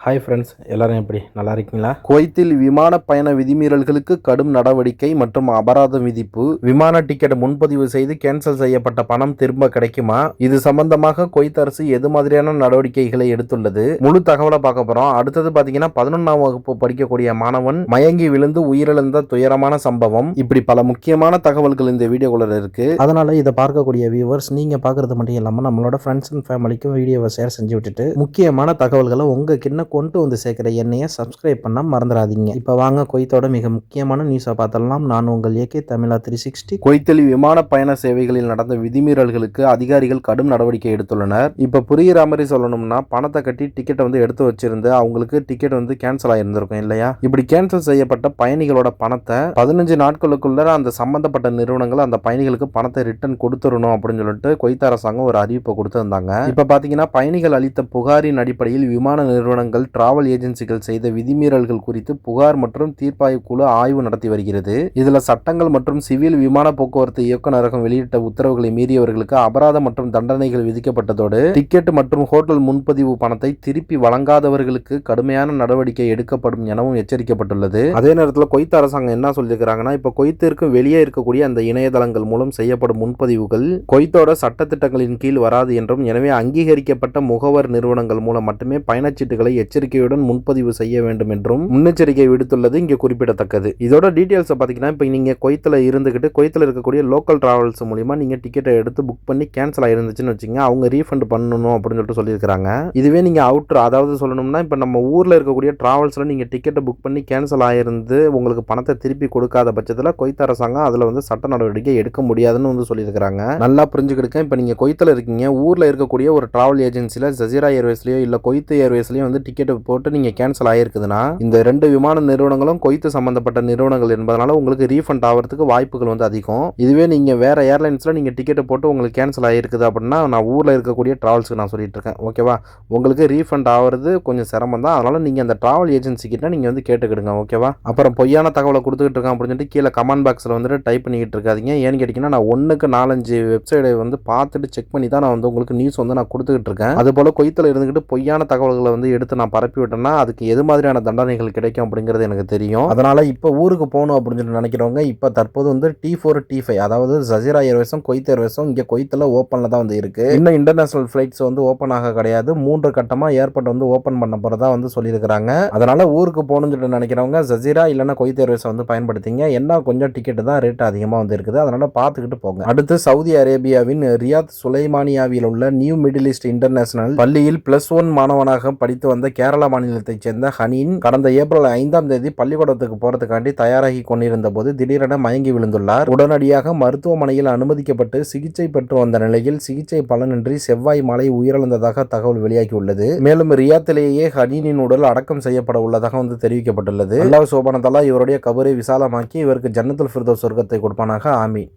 Hi friends, எல்லாரும் எப்படி நல்லா இருக்கீங்களா? குவைத்தில் விமான பயண விதிமீறல்களுக்கு கடும் நடவடிக்கை மற்றும் அபராதம் விதிப்பு. விமான டிக்கெட் முன்பதிவு செய்து கேன்சல் செய்யப்பட்ட பணம் திரும்ப கிடைக்குமா? இது சம்பந்தமாக குவைத் அரசு எது மாதிரியான நடவடிக்கைகளை எடுத்துள்ளது? முழு தகவலை பார்க்க போறோம். அடுத்தது பாத்தீங்கன்னா 11ஆம் வகுப்பு படிக்கக்கூடிய மாணவன் மயங்கி விழுந்து உயிரிழந்த துயரமான சம்பவம். இப்படி பல முக்கியமான தகவல்கள் இந்த வீடியோக்குள்ள இருக்கு. அதனால இதை பார்க்கக்கூடிய வியூவர்ஸ் நீங்க பாக்குறது மட்டும் இல்லாம நம்மளோட ஃப்ரெண்ட்ஸ் அண்ட் ஃபேமிலிக்கும் வீடியோவை ஷேர் செஞ்சு விட்டுட்டு முக்கியமான தகவல்களை உங்க கிட்ட கொண்டு வந்து சேர்க்கிற எண்ணெயை சப்ஸ்கிரைப் பண்ண மறந்துடாதீங்க. இப்போ வாங்க குவைத்தோட மிக முக்கியமான நியூஸை பார்த்தலாம். நான் உங்கள் ஏகே தமிழா 360. குவைத்தில் விமான பயண சேவைகளில் நடந்த விதிமீறல்களுக்கு அதிகாரிகள் கடும் நடவடிக்கை எடுத்துள்ளனர். இப்போ புரிகிற மாதிரி சொல்லணும்னா பணத்தை கட்டி டிக்கெட்டை எடுத்து வச்சிருந்து அவங்களுக்கு டிக்கெட் கேன்சல் ஆயிருந்திருக்கும் இல்லையா? இப்படி கேன்சல் செய்யப்பட்ட பயணிகளோட பணத்தை 15 நாட்களுக்குள்ள அந்த சம்பந்தப்பட்ட நிறுவனங்கள் அந்த பயணிகளுக்கு பணத்தை ரிட்டர்ன் கொடுத்துடணும் அப்படின்னு சொல்லிட்டு குவைத் அரசாங்கம் ஒரு அறிவிப்பை கொடுத்திருந்தாங்க. இப்போ பாத்தீங்கன்னா பயணிகள் அளித்த புகாரின் அடிப்படையில் விமான நிறுவனங்கள் டிராவல் ஏஜென்சிகள் செய்த விதிமீறல்கள் குறித்து புகார் மற்றும் தீர்ப்பாய்வு குழு ஆய்வு நடத்தி வருகிறது. இதுல சட்டங்கள் மற்றும் சிவில் விமான போக்குவரத்து இயக்குநரகம் வெளியிட்ட உத்தரவுகளை மீறியவர்களுக்கு அபராதம் மற்றும் தண்டனைகள் விதிக்கப்பட்டதோடு டிக்கெட் மற்றும் ஹோட்டல் முன்பதிவு பணத்தை திருப்பி வழங்காதவர்களுக்கு கடுமையான நடவடிக்கை எடுக்கப்படும் எனவும் எச்சரிக்கப்பட்டுள்ளது. அதே நேரத்தில் குவைத் அரசாங்கம் என்ன சொல்லியிருக்கிறாங்கன்னா, இப்ப குவைத்திற்கு வெளியே இருக்கக்கூடிய அந்த இணையதளங்கள் மூலம் செய்யப்படும் முன்பதிவுகள் குவைத்தோட சட்டத்திட்டங்களின் கீழ் வராது என்றும், எனவே அங்கீகரிக்கப்பட்ட முகவர் நிறுவனங்கள் மூலம் மட்டுமே பயணச்சீட்டுகளை எச்சரிக்கையுடன் முன்பதிவு செய்ய வேண்டும் என்றும் முன்னெச்சரிக்கை விடுத்துள்ளது இங்கே குறிப்பிடத்தக்கது. இதோட டீடைல்ஸ் பார்த்தீங்கன்னா, இப்போ நீங்க குவைத்தில் இருந்துகிட்டு குவைத்தில் இருக்கக்கூடிய லோக்கல் டிராவல்ஸ் மூலியமா நீங்க டிக்கெட்டை எடுத்து புக் பண்ணி கேன்சல் ஆயிருந்துச்சுன்னு வச்சுங்க, அவங்க ரீஃபண்ட் பண்ணணும் அப்படின்னு சொல்லிட்டு சொல்லியிருக்காங்க. இதுவே நீங்க அவுட்டர், அதாவது சொல்லணும்னா இப்போ நம்ம ஊர்ல இருக்கக்கூடிய டிராவல்ஸ்ல நீங்க டிக்கெட்டை புக் பண்ணி கேன்சல் ஆயிருந்து உங்களுக்கு பணத்தை திருப்பி கொடுக்காத பட்சத்தில் குவைத் அரசாங்கம் அதுல சட்ட நடவடிக்கை எடுக்க முடியாதுன்னு சொல்லியிருக்காங்க. நல்லா புரிஞ்சுக்கிடுங்க. இப்போ நீங்க குவைத்தில் இருக்கீங்க, ஊர்ல இருக்கக்கூடிய ஒரு டிராவல் ஏஜென்சில ஜசீரா ஏர்வேஸ்லயோ இல்ல குவைத் ஏர்வேஸ்லயோ டிக்கெட் போட்டு நீங்க கேன்சல் ஆயிருக்குதுன்னா இந்த ரெண்டு விமான நிறுவனங்களும் குவைத் சம்பந்தப்பட்ட நிறுவனங்கள் என்பதனால உங்களுக்கு ரீஃபண்ட் ஆகிறதுக்கு வாய்ப்புகள் அதிகம். இதுவே நீங்க வேற ஏர்லைன்ஸ்ல நீங்க டிக்கெட் போட்டு உங்களுக்கு கேன்சல் ஆயிருக்குது அப்படின்னா, நான் ஊர்ல இருக்கக்கூடிய டிராவல்ஸ்க்கு நான் சொல்லிட்டு இருக்கேன், ஓகேவா? உங்களுக்கு ரீஃபண்ட் ஆகிறது கொஞ்சம் சிரமம் தான். அதனால நீங்க அந்த டிராவல் ஏஜென்சி கிட்ட நீங்க கேட்டுக்கிடுங்க, ஓகேவா? அப்புறம் பொய்யான தகவலை கொடுத்துக்கிட்டு இருக்கேன் அப்படின்னு சொல்லிட்டு கீழே கமெண்ட் பாக்ஸ்ல டைப் பண்ணிக்கிட்டு இருக்காதீங்க. ஏன்னு கேட்டீங்கன்னா, நான் 1க்கு 4-5 வெப்சைட்டை பார்த்துட்டு செக் பண்ணி தான் நான் உங்களுக்கு நியூஸ் நான் கொடுத்துக்கிட்டு இருக்கேன். அது போல குவைத்தில் இருந்துகிட்டு பொய்யான தகவல்களை எடுத்து நான் பரப்பி விட்டேன்னா அதுக்கு எது மாதிரியான தண்டனைகள் கிடைக்கும் அப்படிங்கிறது எனக்கு தெரியும். அதனால இப்போ ஊருக்கு போகணும் அப்படின்னு சொல்லி நினைக்கிறவங்க இப்போ தற்போது T4 T5 அதாவது ஜசீரா ஏர்வேஸும் குவைத் ஏர்வேஸும் இங்கே குவைத்தில் ஓப்பனில் தான் இருக்கு. இன்னும் இன்டர்நேஷனல் ஃபிளைட்ஸ் ஓப்பன் ஆக கிடையாது. 3 கட்டமா ஏர்போர்ட் ஓப்பன் பண்ண போறதா சொல்லியிருக்கிறாங்க. அதனால ஊருக்கு போகணும்னு சொல்லி நினைக்கிறவங்க ஜசீரா இல்லைன்னா குவைத் ஏர்வேஸை பயன்படுத்திங்க. என்ன கொஞ்சம் டிக்கெட் தான் ரேட் அதிகமாக இருக்குது, அதனால பார்த்துக்கிட்டு போங்க. அடுத்து சவுதி அரேபியாவின் ரியாத் சுலைமானியாவில் உள்ள நியூ மிடில் ஈஸ்ட் இன்டர்நேஷனல் பள்ளியில் +1 மாணவனாக படித்து வந்த கேரள மாநிலத்தைச் சேர்ந்த ஹனீன் கடந்த ஏப்ரல் 5ஆம் தேதி பள்ளிக்கூடத்துக்கு போறதுக்காண்டி தயாராகி கொண்டிருந்த போது திடீரென மயங்கி விழுந்துள்ளார். உடனடியாக மருத்துவமனையில் அனுமதிக்கப்பட்டு சிகிச்சை பெற்று வந்த நிலையில் சிகிச்சை பலனின்றி செவ்வாய் மாலை உயிரிழந்ததாக தகவல் வெளியாகியுள்ளது. மேலும் ரியாத்திலேயே ஹனீனின் உடல் அடக்கம் செய்யப்பட உள்ளதாக தெரிவிக்கப்பட்டுள்ளது. அல்லாஹ் சுப்ஹானஹு வ தஆலா இவருடைய கபரை விசாலமாக்கி இவருக்கு ஜன்னத்துல் ஃபிர்தௌஸ் சொர்க்கத்தை கொடுப்பானாக. ஆமீன்.